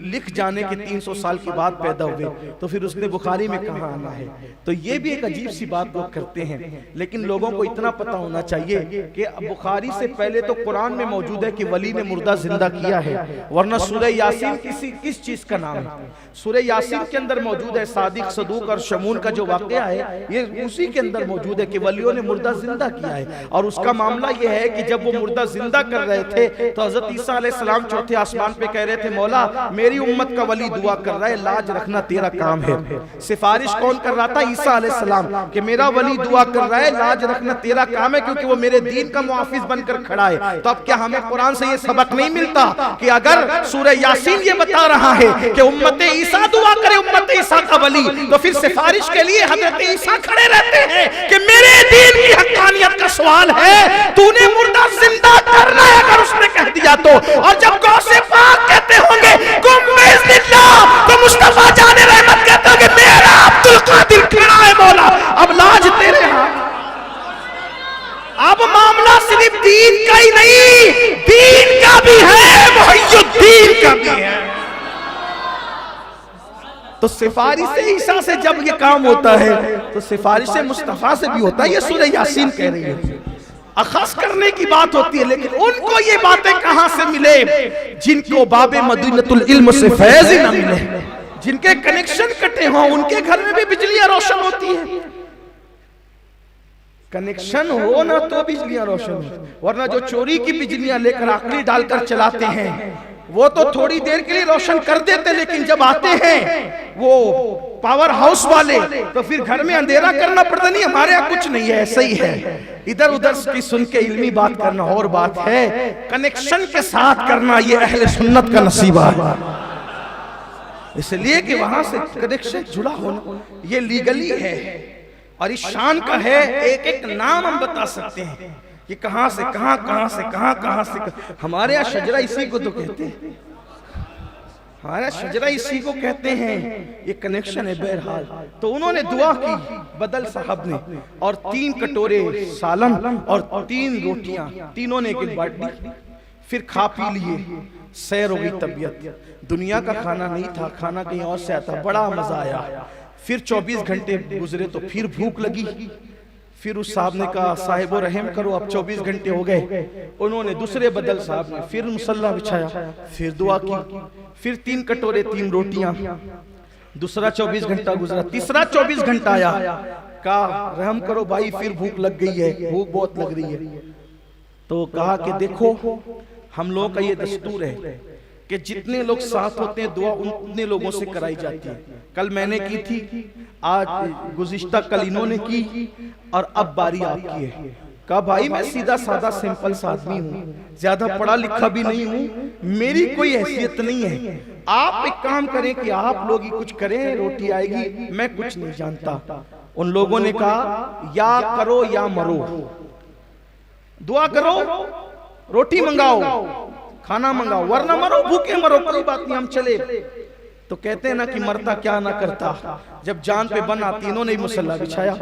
लिख जाने के 300 साल के बाद पैदा हुए, तो फिर उसने बुखारी में कहाँ आना है। तो ये भी एक अजीब सी बात लोग करते हैं, लेकिन लोगों को इतना पता होना चाहिए कि बुखारी से पहले तो कुरान में मौजूद है कि वली ने मुर्दा जिंदा किया है, वरना सूरह यासीन किस चीज का नाम है? सूरह यासीन के अंदर मौजूद है सादिक, सदूक और शमून का जो वाकया है, ये उसी के अंदर मौजूद है कि वलियों ने मुर्दा जिंदा किया है। और उसका मामला ये है कि जब वो मुर्दा जिंदा कर रहे थे तो हजरत ईसा अलैहिस्सलाम चौथे आसमान पे कह रहे थे, मौला मेरी उम्मत का वली दुआ कर रहा है, लाज रखना तेरा काम है। सिफारिश कौन कर रहा था? ईसा अलैहिस्सलाम, कि मेरा वली दुआ कर रहा है, लाज रखना तेरा काम है, क्योंकि वो मेरे दीन का मुहाफिज बनकर खड़ा है। तो अब क्या हमें कुरान से ये सबक नहीं मिलता कि अगर सूरह यासीन ये बता रहा है कि उम्मत ईसा दुआ करे, उम्मत ईसा का वली, तो फिर सिफारिश के लिए हजरत ईसा खड़े रहते हैं कि मेरे दीन की हक्कानियत का सवाल है, तूने मुर्दा जिंदा करना है अगर उसने कह दिया तो। और जब गौसे पाक कहते होंगे कुम बिइज़्निल्लाह, तो मुस्तफा जाने रहमत कहते होंगे मेरा अब्दुल कादिर खड़ा है मौला, अब लाज तेरे हाथ। अब मामला सिर्फ दीन का ही नहीं, दीन का भी है, मुहय्यिद्दीन का भी है। तो सिफारिश ईसा से जब ये काम होता है तो सिफारिश मुस्तफा से भी होता है। ये सूरह यासीन कह रही है, अखस करने की बात होती है, लेकिन उनको ये बातें कहां से मिले? जिनको बाबे मदीनतुल इल्म से फैज़ ही ना मिले, जिनके कनेक्शन कटे हों, उनके घर में भी बिजलियां रोशन होती है। कनेक्शन हो ना तो बिजलियां रोशन हो, वरना जो चोरी की बिजलियां लेकर आखिरी डालकर चलाते हैं वो तो थोड़ी देर के लिए रोशन कर देते, लेकिन जब आते हैं वो पावर हाउस वाले तो फिर घर में अंधेरा करना पड़ता। नहीं, हमारे यहाँ कुछ नहीं है, ऐसा ही है। इधर उधर की सुन के इल्मी बात करना और बात है, कनेक्शन के साथ करना ये अहले सुन्नत का नसीबा है। इसलिए कि वहां से कनेक्शन जुड़ा होना ये लीगली है और इस शान का है। एक एक नाम हम बता सकते हैं कि कहां से कहां, कहां से कहां, कहां से कहां। हमारे यहाँ शजरा इसी को तो कहते हैं, हमारा शजरा इसी को कहते हैं, ये कनेक्शन है। बहरहाल तो उन्होंने दुआ की बदल साहब ने, और 3 कटोरे सालन और 3 रोटियां, तीनों ने एक बांट दी, फिर खा पी लिए, सैर हो गई तबीयत। दुनिया का खाना नहीं था, खाना कहीं और से आता, बड़ा मजा आया। फिर 24 घंटे गुजरे तो फिर भूख लगी। फिर उस साहब ने कहा साहिब रहम करो, अब 24 घंटे हो गए। उन्होंने दूसरे बदल साहब ने फिर मुसल्ला बिछाया, फिर दुआ की, फिर 3 कटोरे 3 रोटियां। दूसरा 24 घंटा गुजरा, तीसरा 24 घंटा आया, कहा रहम करो भाई फिर भूख लग गई है, भूख बहुत लग रही है। तो कहा कि देखो हम लोगों का ये दस्तूर है कि जितने लोग साथ होते हैं दुआ उतने लोगों से कराई जाती है। कल मैंने की थी, आज गुज़िश्ता कल इन्होंने की, और अब बारी आपकी है। कहा भाई मैं सीधा सादा सिंपल सा आदमी हूँ, ज्यादा पढ़ा लिखा भी नहीं हूँ, मेरी कोई हैसियत नहीं है। आप एक काम करें कि आप लोग ही कुछ करें, रोटी आएगी, मैं कुछ नहीं जानता। उन लोगों ने कहा या करो या मरो, दुआ करो, रोटी मंगाओ, खाना मंगाओ, वरना मरो, भूखे मरो, कोई बात नहीं हम चले। तो कहते हैं ना कि मरता क्या ना करता, जब जान पे बन आती, इन्होंने ही मुसल्ला बिछाया,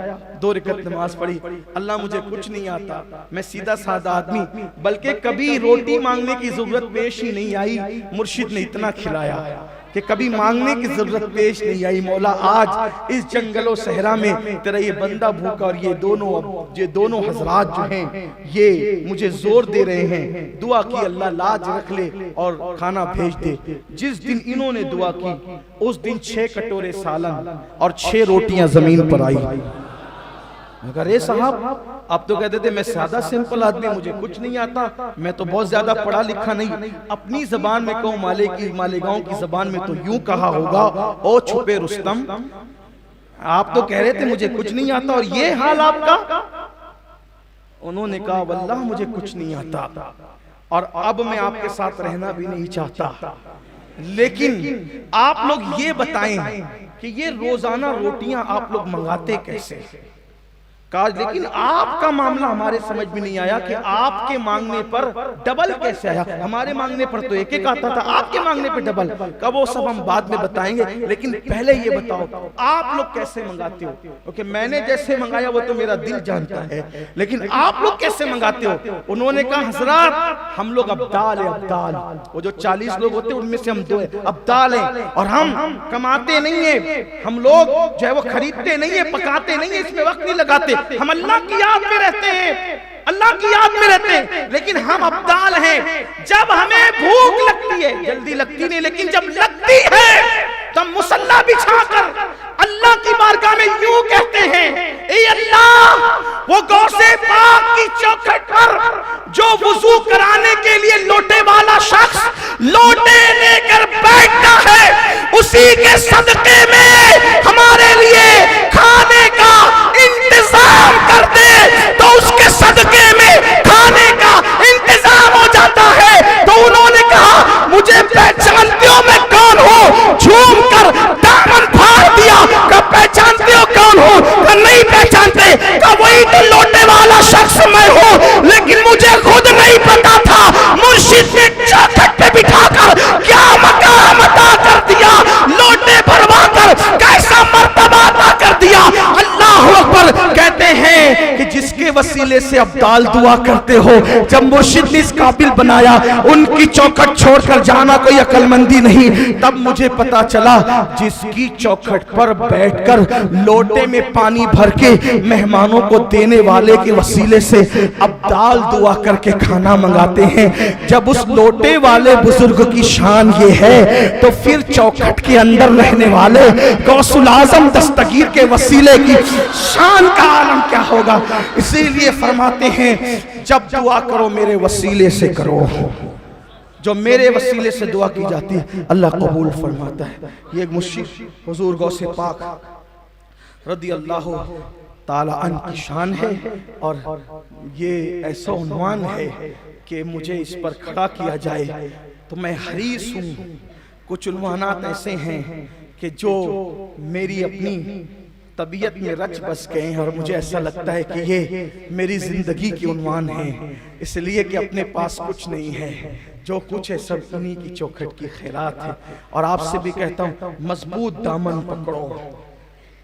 2 रकात नमाज पढ़ी। अल्लाह मुझे कुछ नहीं आता, मैं सीधा साधा आदमी, बल्कि कभी रोटी मांगने की जरूरत पेश ही नहीं आई। मुर्शिद ने इतना खिलाया कि कभी मांगने की जरूरत पेश नहीं आई। मौला आज इस जंगलों सहरा में तेरा ये बंदा भूखा और ये दोनों हजरात जो हैं ये मुझे जोर दे रहे हैं, दुआ की अल्लाह लाज रख ले और खाना भेज दे। जिस दिन इन्होंने दुआ की उस दिन 6 कटोरे सालन और 6 रोटियां जमीन पर आई। मगर ए साहब आप तो कहते थे मैं सादा सिंपल आदमी, मुझे कुछ नहीं आता, मैं तो बहुत ज्यादा पढ़ा लिखा नहीं। अपनी जबान में कहूँ, मालेगांव की जबान में तो यूं कहा होगा, ओ छुपे रुस्तम, आप तो कह रहे थे मुझे कुछ नहीं आता और ये हाल आपका। उन्होंने कहा वल्लाह मुझे कुछ नहीं आता और अब मैं आपके साथ रहना भी नहीं चाहता, लेकिन आप लोग ये बताएं कि ये रोजाना रोटियां आप लोग मंगाते कैसे? कहा लेकिन आपका मामला हमारे समझ में नहीं आया कि आपके मांगने पर डबल कैसे आया। हमारे मांगने पर तो एक आता था, आपके मांगने पर डबल। कब वो सब हम बाद में बताएंगे, लेकिन पहले ये बताओ आप लोग कैसे मंगाते हो? क्योंकि मैंने जैसे मंगाया वो तो मेरा दिल जानता है, लेकिन आप लोग कैसे मंगाते हो? उन्होंने कहा हजरत हम लोग अब्दाल है, अब्दाल। वो जो 40 लोग होते हैं उनमें से हम 2 अब्दाल हैं और हम कमाते नहीं है, हम लोग जो है वो खरीदते नहीं है, पकाते नहीं है, इसमें वक्त नहीं लगाते, हम अल्लाह की याद में रहते हैं, अल्लाह की याद में रहते हैं। लेकिन हम अब्दाल हैं, जब हमें भूख लगती है, जल्दी लगती नहीं, लेकिन जब लगती है तब मुसल्ला बिछाकर अल्लाह की बारगाह में यूं कहते हैं, ए अल्लाह, वो गौसे पाक की चौखट पर जो वुजू कराने के लिए लोटे वाला शख्स लोटे लेकर बैठता है, उसी के सदके में हमारे लिए खाने का इंतजाम कर दे, तो उसके सदके में खाने का इंतजाम हो जाता है। तो उन्होंने कहा मुझे पहचानते हो मैं कौन हूँ? झूम कर दामन फाड़ दिया, कब पहचानते हो कौन हूँ? कब नहीं पहचानते, कब वही तो लोटे वाला शख्स मैं हूँ, लेकिन मुझे खुद नहीं पता था। मुर्शिद ने चौखट पे बिठाकर क्या मकाम अता कर दिया, लोटे भरवा कर कैसा मर्तबा अता कर दिया। अल्लाह अकबर। कहते हैं कि जिसके वसीले से अब्दाल दुआ करते हो, जब मुर्शिद ने इस काबिल बनाया उनकी चौखट छोड़कर जाना कोई अकलमंदी नहीं, तब मुझे पता चला जिसकी चौखट पर बैठकर लोटे में पानी भर के मेहमानों को देने वाले के वसीले से अब्दाल दुआ करके खाना मंगाते हैं, जब उस लोटे वाले बुजुर्ग की शान ये है, तो फिर चौखट के अंदर रहने वाले गौसुल आजम दस्तगीर के वसीले की शान का आलम क्या होगा। इसीलिए फरमाते हैं जब दुआ करो मेरे वसीले से करो, जो मेरे वसीले से दुआ की जाती है अल्लाह कबूल फरमाता है। ये एक मुर्शिद हुजूर गौसे पाक रदी अल्लाह ताला अन्हु की शान है और ये ऐसा उन्वान है कि मुझे इस पर खड़ा किया जाए तो मैं हरीस हूँ। कुछ उन्वानात ऐसे हैं कि जो मेरी अपनी तबीयत में रच बस गए हैं और मुझे ऐसा लगता है कि ये मेरी जिंदगी की उन्वान है, इसलिए कि अपने पास कुछ नहीं है, जो कुछ है सब उन्हीं की चौखट की खैरात है। और आपसे भी कहता हूँ मजबूत दामन पकड़ो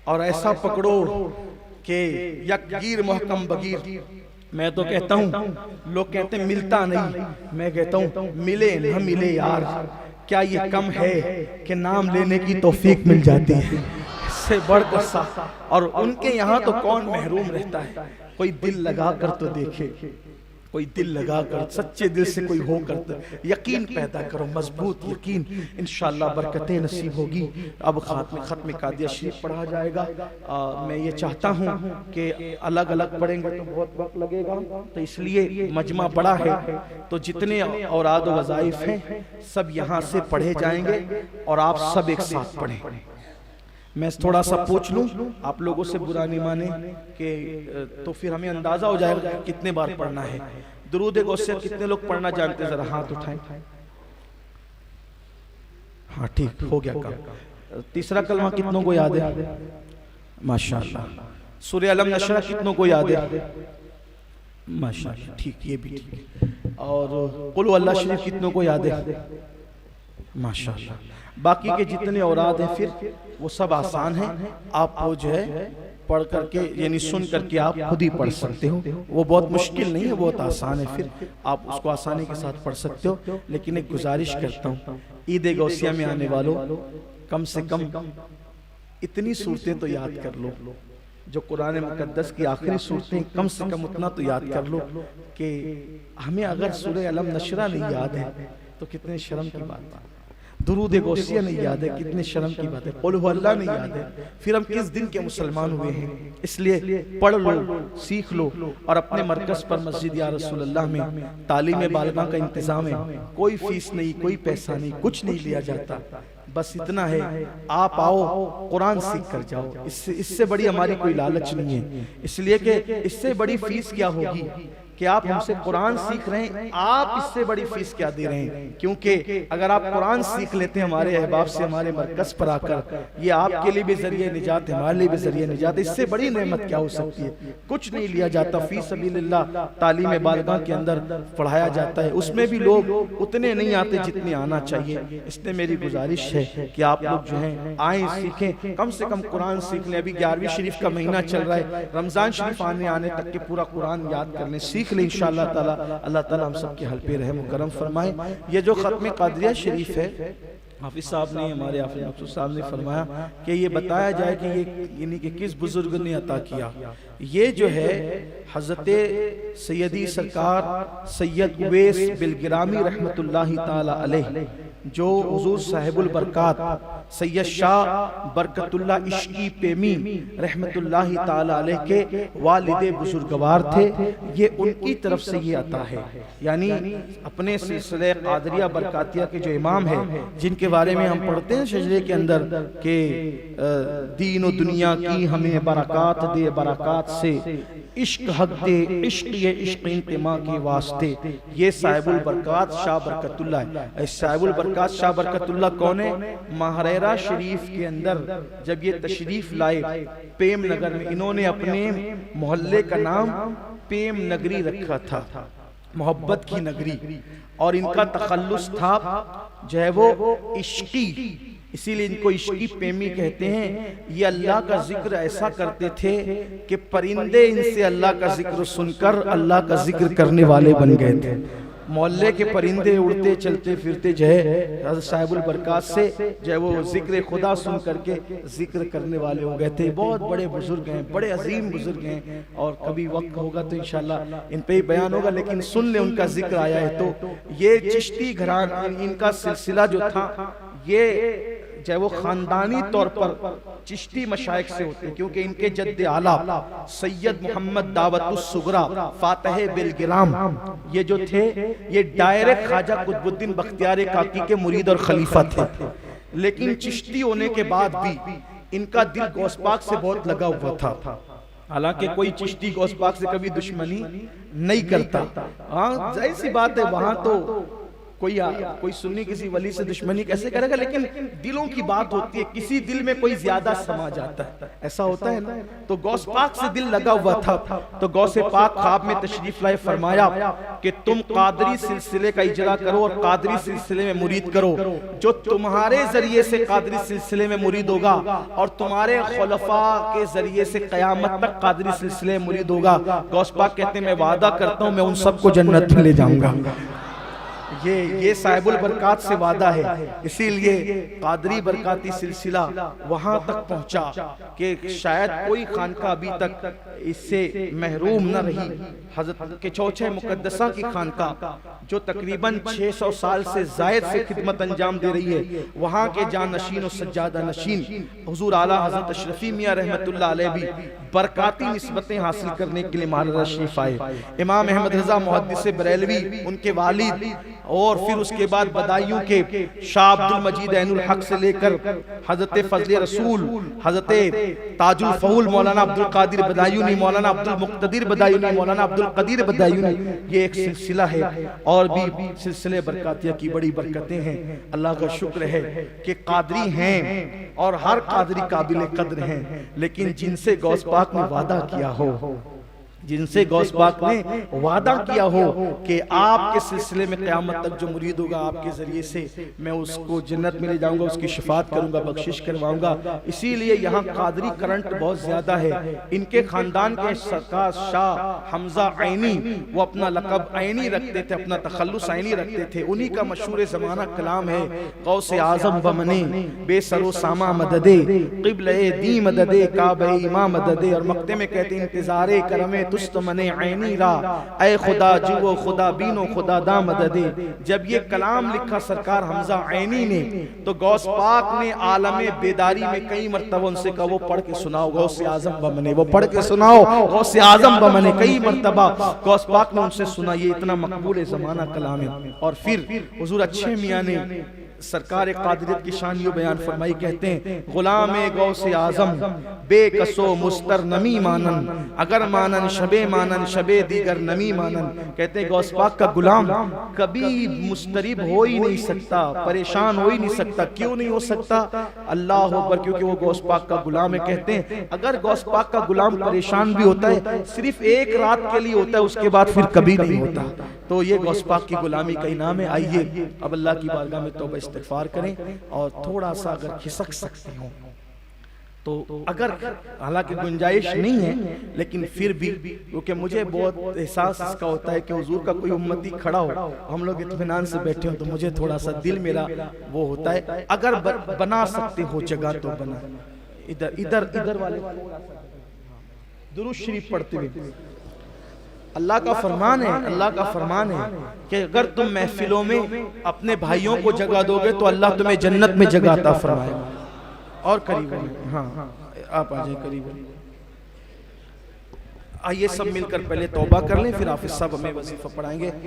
और ऐसा पकड़ो कि यकगीर मोहकम बगीर। मैं तो कहता हूँ लोग कहते हैं मिलता नहीं, मैं कहता हूँ मिले न मिले यार, क्या ये कम है कि नाम लेने की तौफीक मिल जाती है, इससे बढ़कर सा। और उनके यहाँ तो कौन महरूम रहता है, कोई दिल लगा कर तो देखे, कोई दिल लगा कर सच्चे दिल से कोई हो कर यकीन पैदा करो, मजबूत यकीन, इंशाअल्लाह बरकतें नसीब होगी। अब खत्म कादिया शरीफ पढ़ा जाएगा। मैं ये चाहता हूँ कि अलग अलग पढ़ेंगे तो बहुत वक्त लगेगा, तो इसलिए मजमा बड़ा है, तो जितने औराद वज़ाइफ हैं सब यहाँ से पढ़े जाएंगे और आप सब एक साथ पढ़ें। मैं थोड़ा सा पूछ लूं, आप लोगों से बुरा नहीं माने कि तो फिर हमें अंदाजा हो जाएगा कितने बार पढ़ना है। दुरूद गौसियत कितने लोग पढ़ना जानते हैं, जरा हाथ उठाएं। हाँ ठीक हो गया काम। तीसरा कलमा कितनों को याद है? माशाअल्लाह। सूरह अलम नशरा कितनों को याद है? माशाअल्लाह, ठीक, ये भी ठीक। और कुल अल्लाह शरीफ कितनों को याद है? माशाअल्लाह। बाकी के जितने औराद हैं फिर वो सब आसान हैं, आप वो जो है पढ़ करके यानी सुन करके आप खुद ही पढ़ सकते हो। वो बहुत मुश्किल नहीं है, बहुत आसान है, फिर आप उसको आसानी के साथ पढ़ सकते हो। लेकिन एक गुजारिश करता हूँ, ईद गौसिया में आने वालों कम से कम इतनी सूरतें तो याद कर लो, जो कुरान मुकद्दस की आखिरी सूरतें, कम से कम उतना तो याद कर लो कि हमें अगर सूरह अलम नशरा नहीं याद है तो कितने शर्म की बात है। दुरूद गौसिया नहीं याद है, कितने शर्म की बात है। कुल हु अल्लाह नहीं याद है, फिर हम किस दिन के मुसलमान हुए हैं। इसलिए पढ़ लो, सीख लो, और अपने मरकज पर मस्जिद या रसूल अल्लाह में तालीम बालिगा का इंतजाम है। कोई फीस नहीं, कोई पैसा नहीं, कुछ नहीं लिया जाता, बस इतना है आप आओ, कुरान सीख कर जाओ। इससे बड़ी हमारी कोई लालच नहीं है। इसलिए कि इससे बड़ी फीस क्या होगी कि आप हमसे कुरान सीख रहे हैं, आप इससे बड़ी फीस क्या दे रहे हैं। क्योंकि अगर आप कुरान सीख लेते हैं हमारे अहबाब से, हमारे मरकज पर आकर, ये आपके लिए भी जरिए निजात है, हमारे लिए भी जरिए निजात है। इससे बड़ी नेमत क्या हो सकती है। कुछ नहीं लिया जाता, फी सबीलिल्लाह तालीम बालिगा के अंदर पढ़ाया जाता है, उसमें भी लोग उतने नहीं आते जितने आना चाहिए। इसलिए मेरी गुजारिश है कि आप लोग जो है आए, सीखें, कम से कम कुरान सीख लें। अभी 11वीं शरीफ का महीना चल रहा है, रमजान शरीफ आने तक के पूरा कुरान याद कर लें, सीख लें इंशाअल्लाह ताला। अल्लाह ताला हम सबके हल पे रहम करम फरमाए। ये जो खत्म कादरिया शरीफ है, हाफिज साहब ने, हमारे हाफिज मकसूद साहब ने फरमाया कि ये बताया जाए कि ये यानी कि किस बुजुर्ग ने अता किया। ये जो है हजरत सैयदी सरकार सैयद उवैस बिलगिरामी रहमतुल्लाहि ताला अलैह, जो हुजूर साहिबुल बरकात सैयद शाह बरकतुल्लाह इश्की पेमी रहमतुल्लाहि ताला अलैह के वालिदे बुजुर्गवार थे। ये उनकी तरफ से ये अता है। यानी अपने सिलसिले कादरिया बरकातिया के जो इमाम है, जिनके बारे में हम पढ़ते हैं शजरे के अंदर के दीन और दुनिया की हमें बरकत दे, बरकत से इश्क हक दे, इश्क ये इश्क इंतिमा के वास्ते। ये साहिबुल बरकात शाह बरकतुल्लाह है। साहिबुल बरकात शाह बरकतुल्लाह कौन है? महरेरा शरीफ के अंदर जब ये तशरीफ लाए पेम नगर में, इन्होंने अपने मोहल्ले का नाम पेम नगरी रखा था, मोहब्बत की नगरी, और इनका तखल्लुस था जो है वो इश्की, इसीलिए इनको इश्की प्रेमी कहते हैं। ये अल्लाह का जिक्र ऐसा करते थे कि परिंदे इनसे अल्लाह का जिक्र सुनकर अल्लाह का जिक्र करने वाले बन गए थे। मोहल्ले के परिंदे उड़ते चलते फिरते जो है साहिबुल बरकात से जो है वो जिक्र खुदा सुन करके जिक्र करने वाले हो गए थे। बहुत बड़े बुजुर्ग हैं, बड़े अजीम बुजुर्ग हैं, और कभी वक्त होगा तो इंशाल्लाह इन पे ही बयान होगा, लेकिन सुन ले उनका जिक्र आया है। तो ये चिश्ती घराना, इनका सिलसिला जो था ये चाहे वो खानदानी तौर पर चिश्ती मशाइख से होते हैं, क्योंकि इनके जद्दे आला सैयद मोहम्मद दावतुस सुगरा फातह बिलगिराम ये जो थे, ये डायरेक्ट ख्वाजा कुतुबुद्दीन बख्तियार काकी के मुरीद और खलीफा थे। लेकिन चिश्ती होने के बाद भी इनका दिल गौस पाक से बहुत लगा हुआ था। हालांकि कोई चिश्ती गौस पाक से कभी दुश्मनी नहीं करता। हाँ, जाहिर सी बात है, वहां तो कोई सुन्नी किसी वली से दुश्मनी कैसे करेगा, लेकिन दिलों की बात होती है, किसी दिल में कोई ज्यादा समा जाता है, ऐसा होता है ना। तो गौस पाक से दिल लगा हुआ था। तो गौसे पाक ख्वाब में तशरीफ लाए, फरमाया कि तुम कादरी सिलसिले का इजरा करो और कादरी सिलसिले में मुरीद करो। जो तुम्हारे जरिए से कादरी सिलसिले में मुरीद होगा और तुम्हारे खुलफा के जरिए से कयामत तक कादरी सिलसिले में मुरीद होगा, गौस पाक कहते हैं मैं वादा करता हूं मैं उन सबको जन्नत में ले जाऊंगा। ये साहिबुल बरकात से वादा है। इसीलिए कादरी बरकाती सिलसिला वहां तक पहुंचा कि शायद कोई खानका अभी तक इससे महरूम न रही। हजरत के चौथे मुकद्दसा की खानका जो तकरीबन 600 साल से जायद से खिदमत अंजाम दे रही है, वहां के जानशीन और सज्जादा नशीन हुजूर आला हजरत अशरफी मियां रहमतुल्लाह अलैह भी बरकाती निस्बतें हासिल करने के लिए महाराज शरीफ आए। इमाम अहमद रजा मुहद्दिस बरेलवी उनके वालिद, और फिर उसके बाद बदायूं के शाह अब्दुल मजीद ऐनुल हक से लेकर हजरत फजले रसूल, हजरत ताजुल फऊल मौलाना अब्दुल कादिर बदायूनी, मौलाना अब्दुल मुक्तदिर बदायूनी, मौलाना अब्दुल कदीर बदायूनी, ये एक सिलसिला है। और भी सिलसिले बरकातिया की बड़ी बरकतें हैं। अल्लाह का शुक्र है कि कादरी हैं और हर कादरी काबिल कद्र हैं, लेकिन जिनसे गौस पाक ने वादा किया हो, जिनसे गौस पाक ने वादा किया हो कि आपके सिलसिले में क़यामत तक जो मुरीद होगा आपके जरिए से मैं उसको जन्नत में ले जाऊंगा, उसकी शिफात करूंगा, बख्शिश करवाऊंगा। इसीलिए यहाँ कादरी करंट बहुत ज्यादा है। इनके खानदान के सरकार शाह हमजा आइनी, वो अपना लक़ब आइनी रखते थे, अपना तखल्लुस आइनी रखते थे। उन्हीं का मशहूर ज़माना कलाम है, गौसे आज़म बमने बेसरो सामा मददे क़िबले दी मददे काबे इमा मददे। और मक्ते में कहते इंतज़ारे करमे तुस्त मने आइनी रा ऐ खुदा जुओ खुदा बीनो खुदा दा मददे। जब ये कलाम लिखा सरकार हमजा आइनी ने तो गौस पाक ने आलमे बेदारी में कई मरतबा उनसे कहा वो पढ़ के सुनाओ गौसे आज़म बमने, वो पढ़ के सुनाओ गौसे आज़म बमने। कई मरतबा गौस पाक ने उनसे सुना। ये इतना मकबूल ज़माना कलाम है। और फिर हुजूर अच्छे मियाँ ने सरकार कादरियत की शान यूं बयान फरमाई, कहते हैं गुलामे गौसे आज़म बेकसो मुस्तर नमी मानन, अगर मानन शबे मानन शबे दीगर नमी मानन। कहते हैं गौस पाक का गुलाम कभी मुस्तरिब हो ही नहीं सकता, परेशान हो ही नहीं सकता। क्यों नहीं हो सकता? अल्लाह अकबर, क्योंकि वो गौस पाक का गुलाम है। कहते हैं अगर गौस पाक का गुलाम परेशान भी होता है सिर्फ एक रात के लिए होता है, उसके बाद फिर कभी नहीं होता। तो ये गौस पाक की गुलामी का इनाम है। आइए अब अल्लाह की बारगाह में तौबा इस्तिग़फ़ार करें और थोड़ा सा अगर खिसक सकते हो तो, अगर हालांकि गुंजाइश नहीं है लेकिन फिर भी, क्योंकि मुझे बहुत एहसास इसका होता है कि हुजूर का कोई उम्मती खड़ा हो, हम लोग इत्मीनान से बैठे हो, तो मुझे थोड़ा सा दिल मेरा वो होता है। अगर बना सकते हो जगह तो बना। इधर इधर इधर वाले दुरूद शरीफ पढ़ते हुए। अल्लाह का फरमान है, अल्लाह का फरमान है कि अगर तुम महफिलों में अपने भाइयों को जगह दोगे तो अल्लाह तुम्हें जन्नत में जगह अता फरमाएगा। और करीब, हाँ आप आ जाए करीब। आइए सब मिलकर पहले तौबा कर लें, फिर हाफिज साहब हमें वजीफा पढ़ाएंगे।